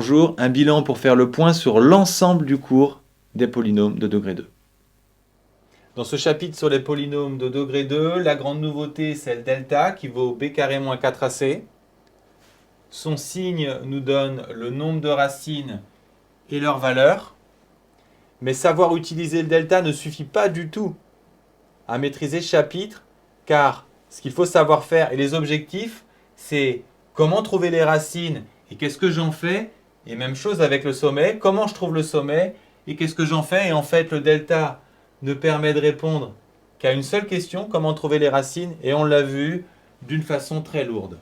Bonjour, un bilan pour faire le point sur l'ensemble du cours des polynômes de degré 2. Dans ce chapitre sur les polynômes de degré 2, la grande nouveauté c'est le delta qui vaut b carré moins 4ac. Son signe nous donne le nombre de racines et leur valeur. Mais savoir utiliser le delta ne suffit pas du tout à maîtriser ce chapitre, car ce qu'il faut savoir faire et les objectifs, c'est comment trouver les racines et qu'est-ce que j'en fais. Et même chose avec le sommet, comment je trouve le sommet et qu'est-ce que j'en fais. Et en fait, le delta ne permet de répondre qu'à une seule question, comment trouver les racines, et on l'a vu d'une façon très lourde.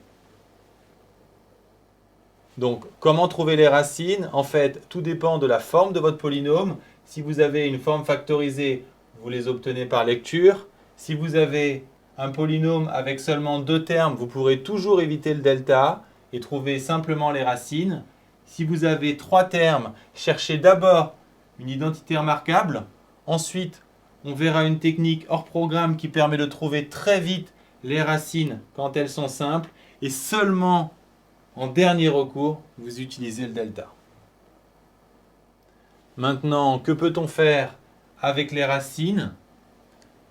Donc, comment trouver les racines? En fait, tout dépend de la forme de votre polynôme. Si vous avez une forme factorisée, vous les obtenez par lecture. Si vous avez un polynôme avec seulement 2 termes, vous pourrez toujours éviter le delta et trouver simplement les racines. Si vous avez 3 termes, cherchez d'abord une identité remarquable. Ensuite, on verra une technique hors programme qui permet de trouver très vite les racines quand elles sont simples. Et seulement en dernier recours, vous utilisez le delta. Maintenant, que peut-on faire avec les racines?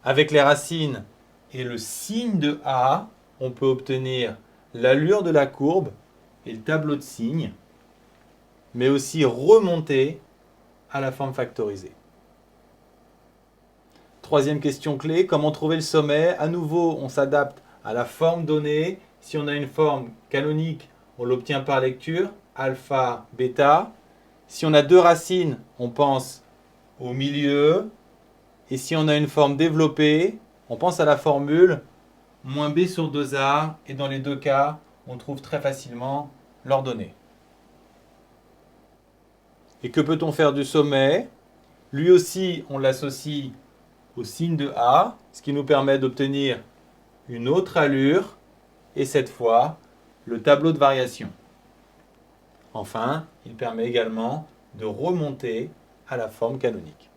Avec les racines et le signe de A, on peut obtenir l'allure de la courbe et le tableau de signes, mais aussi remonter à la forme factorisée. Troisième question clé, comment trouver le sommet? À nouveau, on s'adapte à la forme donnée. Si on a une forme canonique, on l'obtient par lecture, alpha, bêta. Si on a 2 racines, on pense au milieu. Et si on a une forme développée, on pense à la formule moins b sur 2a. Et dans les 2 cas, on trouve très facilement l'ordonnée. Et que peut-on faire du sommet? Lui aussi, on l'associe au signe de A, ce qui nous permet d'obtenir une autre allure. Et cette fois, le tableau de variation. Enfin, il permet également de remonter à la forme canonique.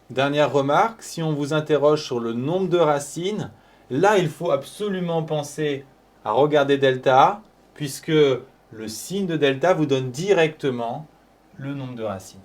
Dernière remarque, si on vous interroge sur le nombre de racines, là il faut absolument penser à regarder delta, puisque le signe de delta vous donne directement le nombre de racines.